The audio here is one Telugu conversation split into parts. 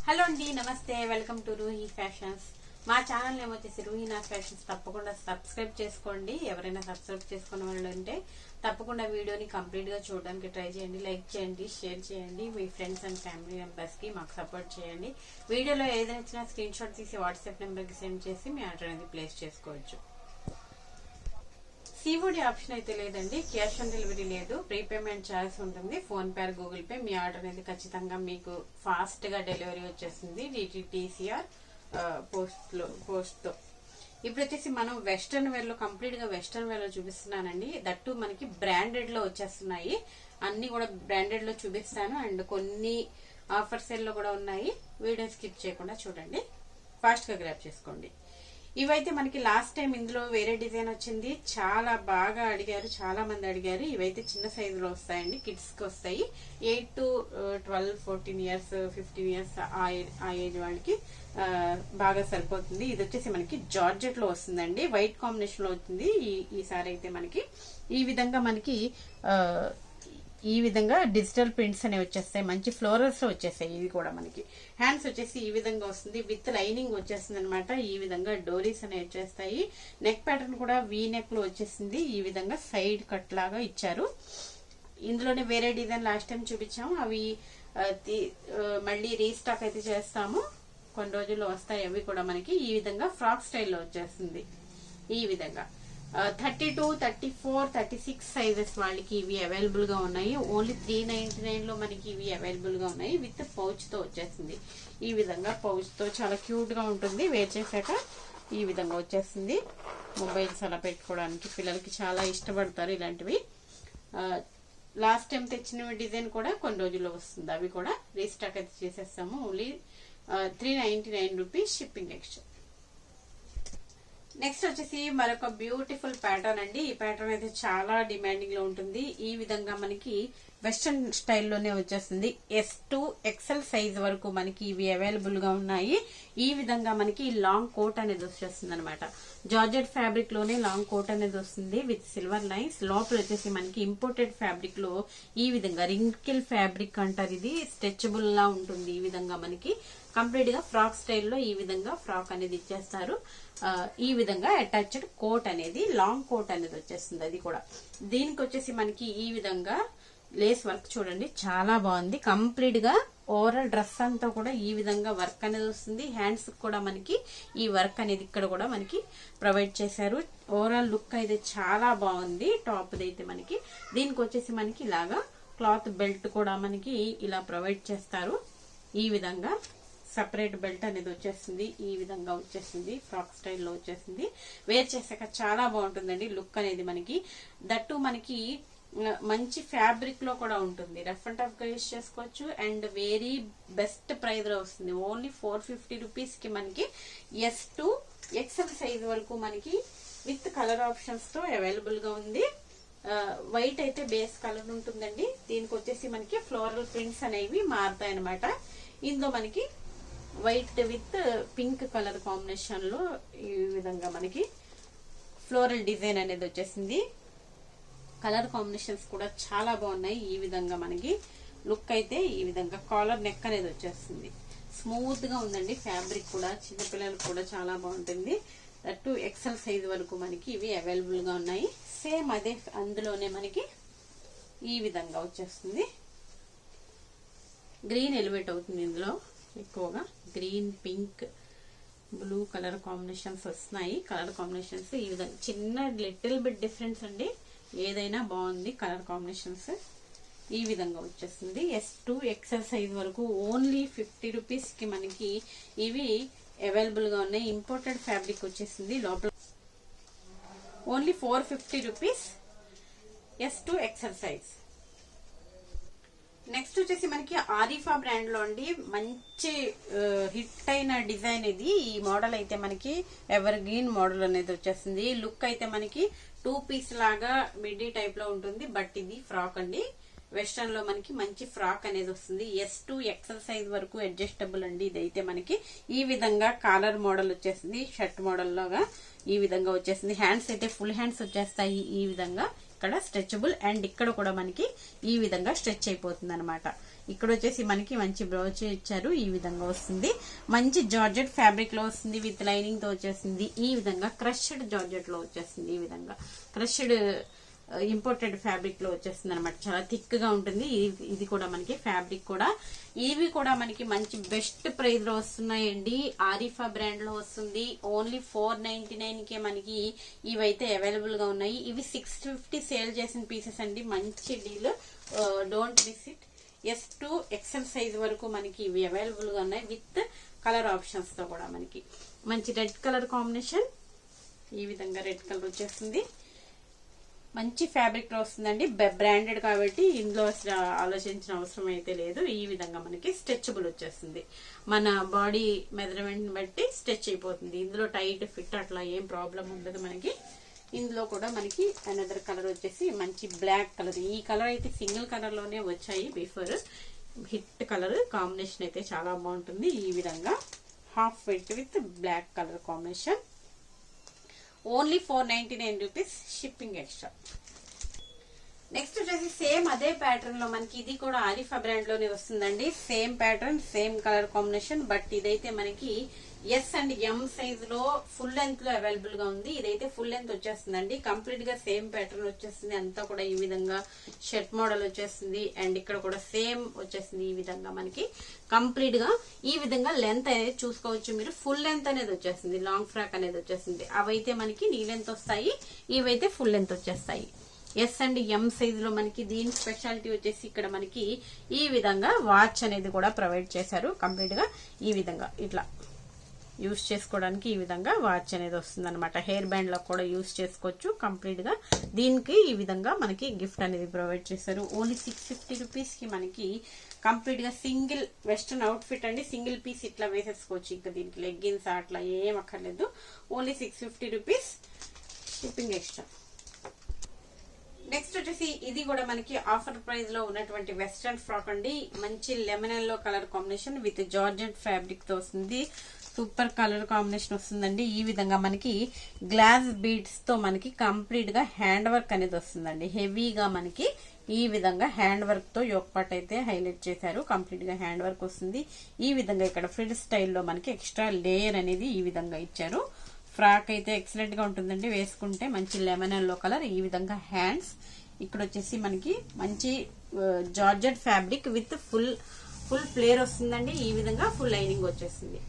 హలో అండి, నమస్తే. Welcome to Roohi fashions. మా ఛానల్ ఏమొచ్చేసి రూహీనాస్ ఫ్యాషన్స్. తప్పకుండా సబ్స్క్రైబ్ చేసుకోండి. ఎవరైనా సబ్స్క్రైబ్ చేసుకున్న వాళ్ళు ఉంటే తప్పకుండా వీడియోని కంప్లీట్ గా చూడడానికి ట్రై చేయండి. లైక్ చేయండి, షేర్ చేయండి. మీ ఫ్రెండ్స్ అండ్ ఫ్యామిలీ మెంబర్స్ కి మాకు సపోర్ట్ చేయండి. వీడియోలో ఏదైనా నచ్చినా స్క్రీన్ షాట్ తీసి వాట్సాప్ నెంబర్ కి సెండ్ చేసి మీ ఆర్డర్ అనేది ప్లేస్ చేసుకోవచ్చు. సిఓడి ఆప్షన్ అయితే లేదండి, క్యాష్ ఆన్ డెలివరీ లేదు, ప్రీపేమెంట్ ఛార్జ్ ఉంటుంది. PhonePe, Google Pay. మీ ఆర్డర్ అనేది ఖచ్చితంగా మీకు ఫాస్ట్ గా డెలివరీ వచ్చేస్తుంది DTTCR పోస్ట్ తో. ఇప్పుడు వచ్చేసి మనం వెస్టర్న్ వేర్ లో కంప్లీట్ గా వెస్టర్న్ వేర్ లో చూపిస్తున్నానండి. దట్టు మనకి బ్రాండెడ్ లో వచ్చేస్తున్నాయి. అన్ని కూడా బ్రాండెడ్ లో చూపిస్తాను అండ్ కొన్ని ఆఫర్ సేల్ లో కూడా ఉన్నాయి. వీడియో స్కిప్ చేయకుండా చూడండి, ఫాస్ట్ గా గ్రాప్ చేసుకోండి. ఇవైతే మనకి లాస్ట్ టైం ఇందులో వేరే డిజైన్ వచ్చింది, చాలా బాగా అడిగారు, చాలా మంది అడిగారు. ఇవైతే చిన్న సైజులో వస్తాయండి, కిడ్స్ కి వస్తాయి. 8 to 12, 14 years, 15 years ఆ ఏజ్ వాళ్ళకి బాగా సరిపోతుంది. ఇది వచ్చేసి మనకి జార్జెట్ లో వస్తుందండి, వైట్ కాంబినేషన్ లో వచ్చింది. ఈసారి అయితే మనకి ఈ విధంగా మనకి ఈ విధంగా డిజిటల్ ప్రింట్స్ అనేవి వచ్చేస్తాయి. మంచి ఫ్లోరల్స్ లో వచ్చేస్తాయి. ఇవి కూడా మనకి హ్యాండ్స్ వచ్చేసి ఈ విధంగా వస్తుంది, విత్ లైనింగ్ వచ్చేస్తుంది అనమాట. ఈ విధంగా డోరీస్ అనేవి వచ్చేస్తాయి. నెక్ ప్యాటర్న్ కూడా వీ నెక్ లో వచ్చేసింది. ఈ విధంగా సైడ్ కట్ లాగా ఇచ్చారు. ఇందులోనే వేరే డిజైన్ లాస్ట్ టైం చూపించాము, అవి మళ్ళీ రీస్టాక్ అయితే చేస్తాము. కొన్ని రోజుల్లో వస్తాయి అవి కూడా మనకి. ఈ విధంగా ఫ్రాక్ స్టైల్లో వచ్చేస్తుంది. ఈ విధంగా 32, 34, 36 సైజెస్ వాళ్ళకి ఇవి అవైలబుల్ గా ఉన్నాయి. ఓన్లీ 399 లో మనకి ఇవి అవైలబుల్ గా ఉన్నాయి. విత్ పౌచ్ తో వచ్చేసింది. ఈ విధంగా పౌచ్ తో చాలా క్యూట్ గా ఉంటుంది. వేర్ చేశాక ఈ విధంగా వచ్చేస్తుంది. మొబైల్స్ అలా పెట్టుకోవడానికి పిల్లలకి చాలా ఇష్టపడతారు ఇలాంటివి. లాస్ట్ టైం తెచ్చిన డిజైన్ కూడా కొన్ని రోజుల్లో వస్తుంది. అవి కూడా రీస్టాక్ అయితే చేసేస్తాము. Only 399 rupees shipping extra. Next వచ్చేసి మరొక బ్యూటిఫుల్ ప్యాటర్న్ అండి. ఈ ప్యాటర్న్ అయితే చాలా డిమాండింగ్ లో ఉంటుంది. ఈ విధంగా మనకి వెస్టర్న్ స్టైల్లోనే వచ్చేస్తుంది. S2 XL సైజ్ వరకు మనకి ఇవి అవైలబుల్ గా ఉన్నాయి. ఈ విధంగా మనకి లాంగ్ కోట్ అనేది వచ్చేస్తుంది అనమాట. జార్జెట్ ఫ్యాబ్రిక్ లోనే లాంగ్ కోట్ అనేది వస్తుంది విత్ సిల్వర్ లైన్స్. లోపల వచ్చేసి మనకి ఇంపోర్టెడ్ ఫ్యాబ్రిక్ లో ఈ విధంగా రింకిల్ ఫ్యాబ్రిక్ అంటారు. ఇది స్ట్రెచబుల్ లా ఉంటుంది. ఈ విధంగా మనకి కంప్లీట్ గా ఫ్రాక్ స్టైల్లో ఈ విధంగా ఫ్రాక్ అనేది ఇచ్చేస్తారు. ఈ విధంగా అటాచ్డ్ కోట్ అనేది, లాంగ్ కోట్ అనేది వచ్చేస్తుంది. అది కూడా దీనికి వచ్చేసి మనకి ఈ విధంగా లేస్ వర్క్ చూడండి, చాలా బాగుంది. కంప్లీట్ గా ఓవరాల్ డ్రెస్ అంతా కూడా ఈ విధంగా వర్క్ అనేది వస్తుంది. హ్యాండ్స్ కూడా మనకి ఈ వర్క్ అనేది ఇక్కడ కూడా మనకి ప్రొవైడ్ చేశారు. ఓవరాల్ లుక్ అయితే చాలా బాగుంది. టాప్ అయితే మనకి దీనికి వచ్చేసి మనకి ఇలాగా క్లాత్ బెల్ట్ కూడా మనకి ఇలా ప్రొవైడ్ చేస్తారు. ఈ విధంగా సపరేట్ బెల్ట్ అనేది వచ్చేస్తుంది. ఈ విధంగా వచ్చేస్తుంది, ఫ్రాక్ స్టైల్లో వచ్చేసింది. వేర్ చేసాక చాలా బాగుంటుందండి లుక్ అనేది మనకి. దట్టు మనకి మంచి ఫ్యాబ్రిక్ లో కూడా ఉంటుంది. రఫ్ అండ్ టఫ్ గా యూజ్ చేసుకోవచ్చు అండ్ వెరీ బెస్ట్ ప్రైస్ లో వస్తుంది. ఓన్లీ 450 రూపీస్ కి మనకి S2 XL సైజ్ వరకు మనకి విత్ కలర్ ఆప్షన్స్ తో అవైలబుల్ గా ఉంది. వైట్ అయితే బేస్ కలర్ ఉంటుందండి. దీనికి వచ్చేసి మనకి ఫ్లోరల్ ప్రింట్స్ అనేవి మారుతాయి అనమాట. ఇందులో మనకి white with pink colour combination లో ఈ విధంగా మనకి ఫ్లోరల్ డిజైన్ అనేది వచ్చేసింది. కలర్ కాంబినేషన్స్ కూడా చాలా బాగున్నాయి. ఈ విధంగా మనకి లుక్ అయితే ఈ విధంగా కాలర్ నెక్ అనేది వచ్చేస్తుంది. స్మూత్ గా ఉందండి ఫ్యాబ్రిక్ కూడా. చిన్నపిల్లలకు కూడా చాలా బాగుంటుంది. 2 XL సైజ్ వరకు మనకి ఇవి అవైలబుల్ గా ఉన్నాయి. సేమ్ అదే అందులోనే మనకి ఈ విధంగా వచ్చేస్తుంది. గ్రీన్ ఎలివేట్ అవుతుంది. ఇందులో ఎక్కువగా green, pink, blue colour combinations వస్తున్నాయి. కలర్ కాంబినేషన్స్ ఈ విధంగా చిన్న లిటిల్ బిట్ డిఫరెన్స్ అండి, ఏదైనా బాగుంది కలర్ కాంబినేషన్స్. ఈ విధంగా వచ్చేస్తుంది. S2 XL సైజ్ వరకు ఓన్లీ 50 రూపీస్ కి మనకి ఇవి అవైలబుల్ గా ఉన్నాయి. ఇంపోర్టెడ్ ఫ్యాబ్రిక్ వచ్చేసింది. లోపల only 450 rupees S2 XL size. Next వచ్చేసి మనకి ఆరిఫా బ్రాండ్ లో అండి మంచి హిట్ అయిన డిజైన్ ఇది. ఈ మోడల్ అయితే మనకి ఎవర్ గ్రీన్ మోడల్ అనేది వచ్చేస్తుంది. లుక్ అయితే మనకి 2 పీస్ లాగా మిడ్డీ టైప్ లో ఉంటుంది. బట్ ఇది ఫ్రాక్ అండి. వెస్టర్న్ లో మనకి మంచి ఫ్రాక్ అనేది వస్తుంది. S2 XL సైజ్ వరకు అడ్జస్టబుల్ అండి. ఇదైతే మనకి ఈ విధంగా కాలర్ మోడల్ వచ్చేసింది. షర్ట్ మోడల్ లాగా ఈ విధంగా వచ్చేసింది. హ్యాండ్స్ అయితే ఫుల్ హ్యాండ్స్ వచ్చేస్తాయి. ఈ విధంగా ఇక్కడ స్ట్రెచబుల్ అండ్ ఇక్కడ కూడా మనకి ఈ విధంగా స్ట్రెచ్ అయిపోతుంది అనమాట. ఇక్కడ వచ్చేసి మనకి మంచి బ్రౌచ్ ఇచ్చారు. ఈ విధంగా వస్తుంది. మంచి జార్జెట్ ఫ్యాబ్రిక్ లో వస్తుంది. విత్ లైనింగ్ తో వచ్చేసింది. ఈ విధంగా క్రష్డ్ జార్జెట్ లో వచ్చేస్తుంది. ఈ విధంగా క్రష్డ్ ఇంపోర్టెడ్ ఫ్యాబ్రిక్ లో వచ్చేస్తుంది అనమాట. చాలా థిక్ గా ఉంటుంది. ఇది కూడా మనకి ఫ్యాబ్రిక్ కూడా. ఇవి కూడా మనకి మంచి బెస్ట్ ప్రైస్ లో వస్తున్నాయండి. ఆరిఫా బ్రాండ్ లో వస్తుంది. ఓన్లీ 499 కే మనకి ఇవైతే అవైలబుల్ గా ఉన్నాయి. ఇవి 650 సేల్ చేసిన పీసెస్ అండి. మంచి deal, don't miss it. S2 XL size వరకు మనకి ఇవి అవైలబుల్ గా ఉన్నాయి. విత్ కలర్ ఆప్షన్స్ తో కూడా మనకి మంచి రెడ్ కలర్ కాంబినేషన్. ఈ విధంగా రెడ్ కలర్ వచ్చేస్తుంది. మంచి ఫ్యాబ్రిక్ లో వస్తుందండి. బ్రాండెడ్ కాబట్టి ఇందులో ఆలోచించిన అవసరం అయితే లేదు. ఈ విధంగా మనకి స్ట్రెచబుల్ వచ్చేస్తుంది. మన బాడీ మెజర్మెంట్ బట్టి స్ట్రెచ్ అయిపోతుంది. ఇందులో టైట్ ఫిట్ అట్లా ఏం ప్రాబ్లం ఉండదు మనకి. ఇందులో కూడా మనకి అనదర్ కలర్ వచ్చేసి మంచి బ్లాక్ కలర్. ఈ కలర్ అయితే సింగిల్ కలర్ లోనే వచ్చాయి బిఫోర్. హిట్ కలర్ కాంబినేషన్ అయితే చాలా బాగుంటుంది. ఈ విధంగా half white with black colour combination. Only 499 rupees, shipping extra. Next వచ్చేసి సేమ్ అదే ప్యాటర్న్ లో మనకి ఇది కూడా ఆరిఫా బ్రాండ్ లోనే వస్తుందండి. Same pattern, same colour combination. But ఇదైతే మనకి S అండ్ M సైజ్ లో ఫుల్ లెంత్ లో అవైలబుల్ గా ఉంది. ఇదైతే ఫుల్ లెంత్ వచ్చేస్తుందండి. కంప్లీట్ గా సేమ్ ప్యాటర్న్ వచ్చేస్తుంది. అంతా కూడా ఈ విధంగా షర్ట్ మోడల్ వచ్చేస్తుంది. అండ్ ఇక్కడ కూడా సేమ్ వచ్చేస్తుంది. ఈ విధంగా మనకి కంప్లీట్ గా ఈ విధంగా లెంత్ అనేది చూసుకోవచ్చు మీరు. ఫుల్ లెంత్ అనేది వచ్చేస్తుంది. లాంగ్ ఫ్రాక్ అనేది వచ్చేస్తుంది. అవైతే మనకి నీ లెంత్ వస్తాయి. ఇవైతే ఫుల్ లెంత్ వచ్చేస్తాయి. S అండ్ M సైజ్ లో మనకి దీని స్పెషాలిటీ వచ్చేసి ఇక్కడ మనకి ఈ విధంగా వాచ్ అనేది కూడా ప్రొవైడ్ చేశారు. కంప్లీట్ గా ఈ విధంగా ఇట్లా యూస్ చేసుకోవడానికి ఈ విధంగా వాచ్ అనేది వస్తుంది అనమాట. హెయిర్ బ్యాండ్ లో కూడా యూస్ చేసుకోవచ్చు. కంప్లీట్ గా దీనికి ఈ విధంగా మనకి గిఫ్ట్ అనేది ప్రొవైడ్ చేశారు. ఓన్లీ 650 రూపీస్ కి మనకి కంప్లీట్ గా సింగిల్ వెస్టర్న్ అవుట్ ఫిట్ అండి. సింగిల్ పీస్ ఇట్లా వేసేసుకోవచ్చు. ఇంకా దీనికి లెగ్గిన్స్ అట్లా ఏం అక్కర్లేదు. Only 650 rupees, shipping extra. Next వచ్చేసి ఇది కూడా మనకి ఆఫర్ ప్రైస్ లో ఉన్నటువంటి వెస్టర్న్ ఫ్రాక్ అండి. మంచి lemon yellow colour combination with georgette fabric తో వస్తుంది. సూపర్ కలర్ కాంబినేషన్ వస్తుందండి. ఈ విధంగా మనకి గ్లాస్ బీడ్స్ తో మనకి కంప్లీట్ గా హ్యాండ్ వర్క్ అనేది వస్తుందండి. హెవీగా మనకి ఈ విధంగా హ్యాండ్ వర్క్ తో యోక్ పార్ట్ అయితే హైలైట్ చేశారు. కంప్లీట్ గా హ్యాండ్ వర్క్ వస్తుంది. ఈ విధంగా ఇక్కడ ఫ్రిల్ స్టైల్లో మనకి ఎక్స్ట్రా లేయర్ అనేది ఈ విధంగా ఇచ్చారు. ఫ్రాక్ అయితే ఎక్సలెంట్ గా ఉంటుందండి. వేసుకుంటే మంచి లెమన్ ఎల్లో కలర్. ఈ విధంగా హ్యాండ్స్ ఇక్కడ వచ్చేసి మనకి మంచి georgette fabric with full flare వస్తుందండి. ఈ విధంగా ఫుల్ లైనింగ్ వచ్చేసింది.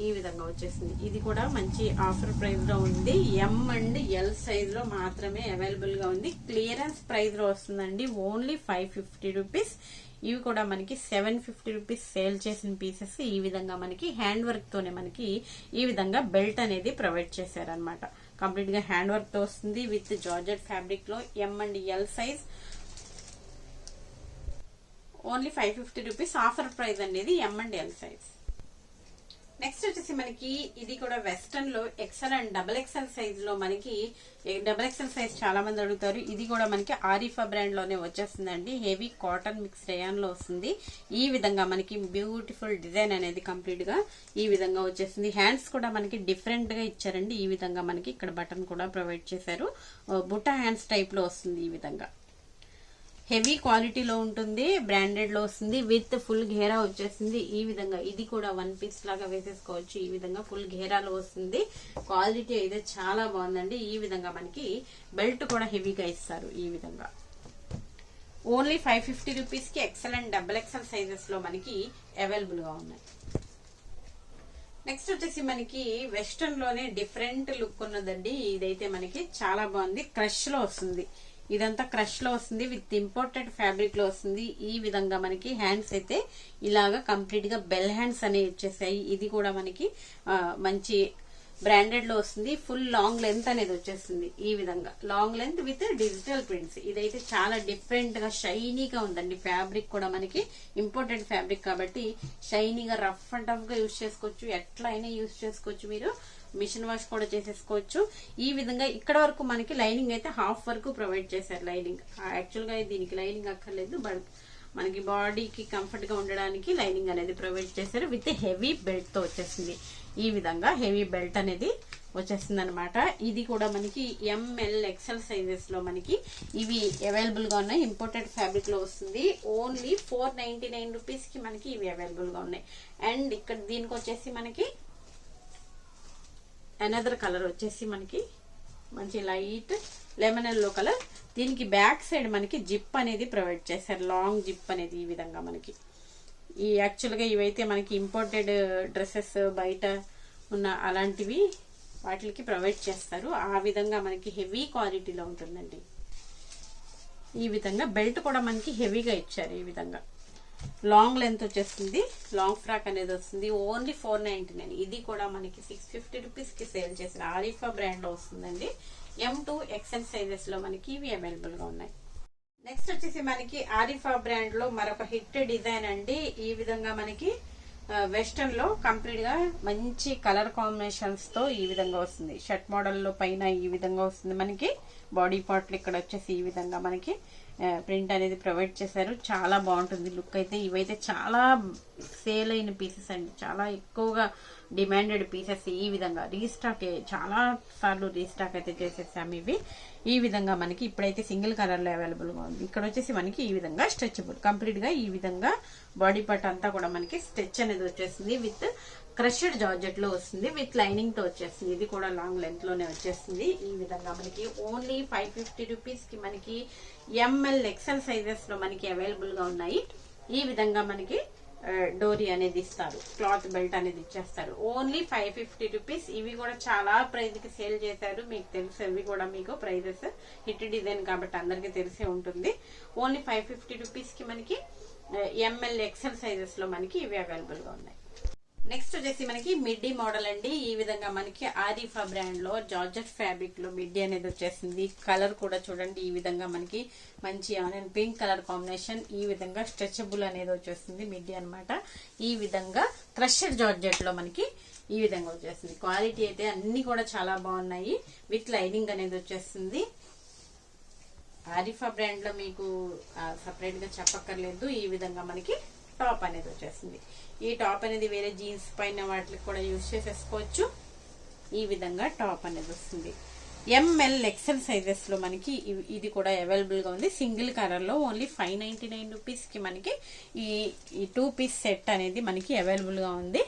ఈ విధంగా వచ్చేసింది. ఇది కూడా మంచి ఆఫర్ ప్రైస్ లో ఉంది. M అండ్ L సైజ్ లో మాత్రమే అవైలబుల్ గా ఉంది. క్లియరెన్స్ ప్రైస్ లో వస్తుందండి. Only 550 rupees. ఇవి కూడా మనకి 750 రూపీస్ సేల్ చేసిన పీసెస్. ఈ విధంగా మనకి హ్యాండ్ వర్క్ తోనే మనకి ఈ విధంగా బెల్ట్ అనేది ప్రొవైడ్ చేశారనమాట. కంప్లీట్ గా హ్యాండ్ వర్క్ తో వస్తుంది విత్ జార్జెట్ ఫ్యాబ్రిక్ లో. M and L size only 550 rupees. Offer price అనేది M and L size. Next వచ్చేసి మనకి ఇది కూడా వెస్టర్న్ లో XL అండ్ XXL సైజ్ లో మనకి XXL సైజ్ చాలా మంది అడుగుతారు. ఇది కూడా మనకి ఆరిఫా బ్రాండ్ లోనే వచ్చేస్తుందండి. హెవీ కాటన్ మిక్స్ రేయాన్ లో వస్తుంది. ఈ విధంగా మనకి బ్యూటిఫుల్ డిజైన్ అనేది కంప్లీట్ గా ఈ విధంగా వచ్చేసింది. హ్యాండ్స్ కూడా మనకి డిఫరెంట్ గా ఇచ్చారండి. ఈ విధంగా మనకి ఇక్కడ బటన్ కూడా ప్రొవైడ్ చేశారు. బుట్టా హ్యాండ్స్ టైప్ లో వస్తుంది. ఈ విధంగా హెవీ క్వాలిటీలో ఉంటుంది. బ్రాండెడ్ లో వస్తుంది. విత్ ఫుల్ ఘేరా వచ్చేసింది. ఈ విధంగా ఇది కూడా 1 పీస్ లాగా వేసేసుకోవచ్చు. ఈ విధంగా ఫుల్ ఘేరాలో వస్తుంది. క్వాలిటీ అయితే చాలా బాగుందండి. ఈ విధంగా మనకి బెల్ట్ కూడా హెవీగా ఇస్తారు. ఈ విధంగా ఓన్లీ 550 రూపీస్ కి XL అండ్ XXL సైజెస్ లో మనకి అవైలబుల్ గా ఉన్నాయి. నెక్స్ట్ వచ్చేసి మనకి వెస్టర్న్ లోనే డిఫరెంట్ లుక్ ఉన్నదండి. ఇదైతే మనకి చాలా బాగుంది. క్రష్ లో వస్తుంది. ఇదంతా క్రష్ లో వస్తుంది. విత్ ఇంపోర్టెడ్ ఫ్యాబ్రిక్ లో వస్తుంది. ఈ విధంగా మనకి హ్యాండ్స్ అయితే ఇలాగా కంప్లీట్ గా బెల్ హ్యాండ్స్ అనేవి వచ్చేసాయి. ఇది కూడా మనకి మంచి బ్రాండెడ్ లో వస్తుంది. ఫుల్ లాంగ్ లెంత్ అనేది వచ్చేస్తుంది. ఈ విధంగా long length with digital prints. ఇదైతే చాలా డిఫరెంట్ గా షైనీగా ఉందండి. ఫ్యాబ్రిక్ కూడా మనకి ఇంపోర్టెడ్ ఫ్యాబ్రిక్ కాబట్టి షైనీగా రఫ్ అండ్ టఫ్ గా యూజ్ చేసుకోవచ్చు. ఎట్లా అయినా యూజ్ చేసుకోవచ్చు. మీరు మిషన్ వాష్ కూడా చేసేసుకోవచ్చు. ఈ విధంగా ఇక్కడ వరకు మనకి లైనింగ్ అయితే హాఫ్ వరకు ప్రొవైడ్ చేశారు. లైనింగ్ యాక్చువల్ గా దీనికి లైనింగ్ అక్కర్లేదు. బట్ మనకి బాడీకి కంఫర్ట్ గా ఉండడానికి లైనింగ్ అనేది ప్రొవైడ్ చేశారు. విత్ హెవీ బెల్ట్ తో వచ్చేసింది. ఈ విధంగా హెవీ బెల్ట్ అనేది వచ్చేస్తుంది అనమాట. ఇది కూడా మనకి ఎంఎల్ ఎక్సెల్ సైజెస్ లో మనకి ఇవి అవైలబుల్ గా ఉన్నాయి. ఇంపోర్టెడ్ ఫ్యాబ్రిక్ లో వస్తుంది. ఓన్లీ 499 రూపీస్ కి మనకి ఇవి అవైలబుల్ గా ఉన్నాయి. అండ్ ఇక్కడ దీనికి వచ్చేసి మనకి అనదర్ కలర్ వచ్చేసి మనకి మంచి లైట్ లెమన్ ఎల్లో కలర్. దీనికి బ్యాక్ సైడ్ మనకి జిప్ అనేది ప్రొవైడ్ చేశారు, లాంగ్ జిప్ అనేది. ఈ విధంగా మనకి ఈ యాక్చువల్ గా ఇవైతే మనకి ఇంపోర్టెడ్ డ్రెస్సెస్ బయట ఉన్న అలాంటివి వాటికి ప్రొవైడ్ చేస్తారు. ఆ విధంగా మనకి హెవీ క్వాలిటీలో ఉంటుందండి. ఈ విధంగా బెల్ట్ కూడా మనకి హెవీగా ఇచ్చారు. ఈ విధంగా లాంగ్ లెంత్ వచ్చేస్తుంది, లాంగ్ ఫ్రాక్ అనేది వస్తుంది. ఓన్లీ 499. ఇది కూడా మనకి 650 రూపీస్ కి సేల్ చేసిన ఆరిఫా బ్రాండ్ లో వస్తుందండి. M2 XL సైజెస్ లో మనకి ఇవి అవైలబుల్ గా ఉన్నాయి. నెక్స్ట్ వచ్చేసి మనకి ఆరిఫా బ్రాండ్ లో మరొక హిట్ డిజైన్ అండి. ఈ విధంగా మనకి వెస్టర్న్ లో కంప్లీట్ గా మంచి కలర్ కాంబినేషన్స్ తో ఈ విధంగా వస్తుంది. షర్ట్ మోడల్ లో పైన ఈ విధంగా వస్తుంది. మనకి బాడీ పార్ట్లు ఇక్కడ వచ్చేసి ఈ విధంగా మనకి ప్రింట్ అనేది ప్రొవైడ్ చేశారు. చాలా బాగుంటుంది లుక్ అయితే. ఇవైతే చాలా సేల్ అయిన పీసెస్ అండి, చాలా ఎక్కువగా డిమాండెడ్ పీసెస్. ఈ విధంగా రీస్టాక్ చాలా సార్లు రీస్టాక్ అయితే చేసేసాము ఇవి. ఈ విధంగా మనకి ఇప్పుడైతే సింగిల్ కలర్ లో అవైలబుల్ గా ఉంది. ఇక్కడ వచ్చేసి మనకి ఈ విధంగా స్ట్రెచబుల్ కంప్లీట్ గా ఈ విధంగా బాడీ పార్ట్ అంతా కూడా మనకి స్ట్రెచ్ అనేది వచ్చేస్తుంది. విత్ క్రషెడ్ జార్జెట్ లో వస్తుంది, విత్ లైనింగ్ తో వచ్చేస్తుంది. ఇది కూడా లాంగ్ లెంత్ లోనే వచ్చేస్తుంది. ఈ విధంగా మనకి ఓన్లీ 550 రూపీస్ కి మనకి ఎంఎల్ ఎక్సెల్ సైజెస్ లో మనకి అవైలబుల్ గా ఉన్నాయి. ఈ విధంగా మనకి డోరీ అనేది ఇస్తారు, క్లాత్ బెల్ట్ అనేది ఇచ్చేస్తారు. Only 550 rupees. ఇవి కూడా చాలా ప్రైజ్ కి సేల్ చేశారు, మీకు తెలుసు. ఇవి కూడా మీకు ప్రైజెస్ హిట్ డిజైన్ కాబట్టి అందరికి తెలిసే ఉంటుంది. ఓన్లీ 550 రూపీస్ కి మనకి ఎంఎల్ ఎక్సెల్ సైజెస్ లో మనకి ఇవి అవైలబుల్ గా ఉన్నాయి. నెక్స్ట్ వచ్చేసి మనకి మిడ్డీ మోడల్ అండి. ఈ విధంగా మనకి ఆరిఫా బ్రాండ్ లో జార్జెట్ ఫ్యాబ్రిక్ లో మిడ్డీ అనేది వచ్చేసింది. కలర్ కూడా చూడండి, ఈ విధంగా మనకి మంచి ఆనియన్ పింక్ కలర్ కాంబినేషన్. ఈ విధంగా స్ట్రెచబుల్ అనేది వచ్చేస్తుంది మిడ్డీ అన్నమాట. ఈ విధంగా క్రషెడ్ జార్జెట్ లో మనకి ఈ విధంగా వచ్చేస్తుంది. క్వాలిటీ అయితే అన్ని కూడా చాలా బాగున్నాయి. విత్ లైనింగ్ అనేది వచ్చేస్తుంది. ఆరిఫా బ్రాండ్ లో మీకు సపరేట్ గా చెప్పక్కర్లేదు. ఈ విధంగా మనకి టాప్ అనేది వచ్చేస్తుంది. ఈ టాప్ అనేది వేరే జీన్స్ పైన వాటికి కూడా యూజ్ చేసేసుకోవచ్చు. ఈ విధంగా టాప్ అనేది వస్తుంది. ఎంఎల్ ఎక్సెల్ సైజెస్ లో మనకి ఇది కూడా అవైలబుల్ గా ఉంది. సింగిల్ కలర్ లో ఓన్లీ 599 రూపీస్ కి మనకి ఈ 2 పీస్ సెట్ అనేది మనకి అవైలబుల్ గా ఉంది.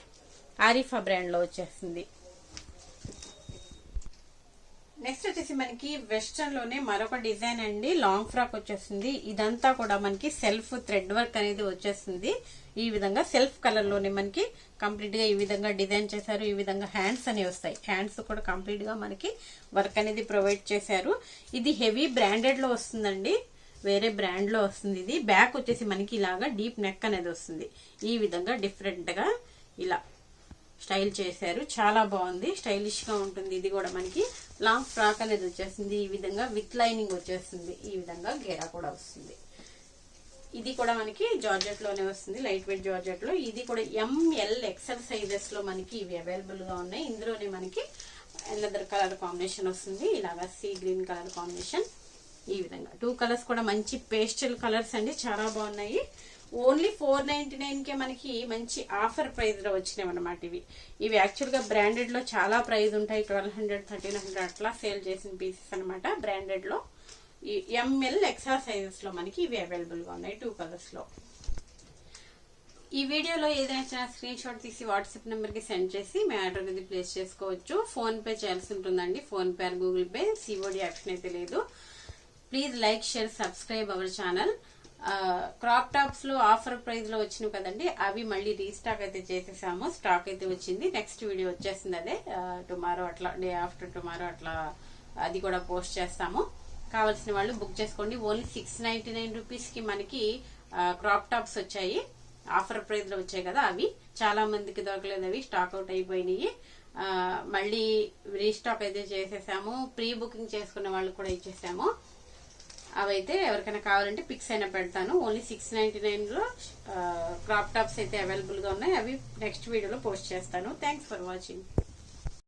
ఆరిఫా బ్రాండ్ లో వచ్చేస్తుంది. నెక్స్ట్ వచ్చేసి మనకి వెస్టర్న్ లోనే మరొక డిజైన్ అండి. లాంగ్ ఫ్రాక్ వచ్చేస్తుంది. ఇదంతా కూడా మనకి సెల్ఫ్ థ్రెడ్ వర్క్ అనేది వచ్చేస్తుంది. ఈ విధంగా సెల్ఫ్ కలర్ లోనే మనకి కంప్లీట్ గా ఈ విధంగా డిజైన్ చేశారు. ఈ విధంగా హ్యాండ్స్ అనేవి వస్తాయి. హ్యాండ్స్ కూడా కంప్లీట్ గా మనకి వర్క్ అనేది ప్రొవైడ్ చేశారు. ఇది హెవీ బ్రాండెడ్ లో వస్తుందండి, వేరే బ్రాండ్ లో వస్తుంది. ఇది బ్యాక్ వచ్చేసి మనకి ఇలాగా డీప్ నెక్ అనేది వస్తుంది. ఈ విధంగా డిఫరెంట్ గా ఇలా స్టైల్ చేశారు. చాలా బాగుంది, స్టైలిష్ గా ఉంటుంది. ఇది కూడా మనకి లాంగ్ ఫ్రాక్ అనేది వచ్చేస్తుంది. ఈ విధంగా విత్ లైనింగ్ వచ్చేస్తుంది. ఈ విధంగా గేరా కూడా వస్తుంది. ఇది కూడా మనకి జార్జెట్ లోనే వస్తుంది, లైట్ వెయిట్ జార్జెట్ లో. ఇది కూడా ఎంఎల్ ఎక్సెల్ సైజెస్ లో మనకి ఇవి అవైలబుల్ గా ఉన్నాయి. ఇందులోనే మనకి లెదర్ కలర్ కాంబినేషన్ వస్తుంది. ఇలాగా సీ గ్రీన్ కలర్ కాంబినేషన్. ఈ విధంగా 2 కలర్స్ కూడా మంచి పేస్టల్ కలర్స్ అండి, చాలా బాగున్నాయి. ఓన్లీ 499 కే మనకి మంచి ఆఫర్ ప్రైస్ లో వచ్చినాయి అన్నమాట. ఇవి యాక్చువల్ గా బ్రాండెడ్ లో చాలా ప్రైస్ ఉంటాయి. 1200, 1300 అట్లా సేల్ చేసిన పీసెస్ అనమాట బ్రాండెడ్ లో. ఈ ఎంఎల్ ఎక్సెల్ సైజెస్ లో మనకి ఇవి అవైలబుల్ గా ఉన్నాయి 2 కలర్స్ లో. ఈ వీడియోలో ఏదైనా స్క్రీన్ షాట్ తీసి వాట్సాప్ నెంబర్ కి సెండ్ చేసి మీ ఆర్డర్ అనేది ప్లేస్ చేసుకోవచ్చు. ఫోన్ పే చేయాల్సి ఉంటుందండి. Phone pay are Google pay, COD option అయితే లేదు. Please like, share, subscribe our channel. Crop tops లో ఆఫర్ ప్రైస్ లో వచ్చినాయి కదండి, అవి మళ్ళీ రీస్టాక్ అయితే చేసేసాము. స్టాక్ అయితే వచ్చింది. నెక్స్ట్ వీడియో వచ్చేస్తుంది, అదే టుమారో అట్లా, డే ఆఫ్టర్ టుమారో అట్లా అది కూడా పోస్ట్ చేస్తాము. కావాల్సిన వాళ్ళు బుక్ చేసుకోండి. ఓన్లీ 699 రూపీస్ కి మనకి క్రాప్ టాప్స్ వచ్చాయి. ఆఫర్ ప్రైస్ లో వచ్చాయి కదా, అవి చాలా మందికి దొరకలేదు, అవి స్టాక్ అవుట్ అయిపోయినాయి. మళ్ళీ రీస్టాక్ అయితే చేసేసాము. ప్రీ బుకింగ్ చేసుకున్న వాళ్ళు కూడా ఇచ్చేసాము. అవైతే ఎవరికైనా కావాలంటే పిక్స్ అయినా పెడతాను. ఓన్లీ 699 లో క్రాప్ టాప్స్ అయితే అవైలబుల్ గా ఉన్నాయి. అవి నెక్స్ట్ వీడియోలో పోస్ట్ చేస్తాను. Thanks for watching.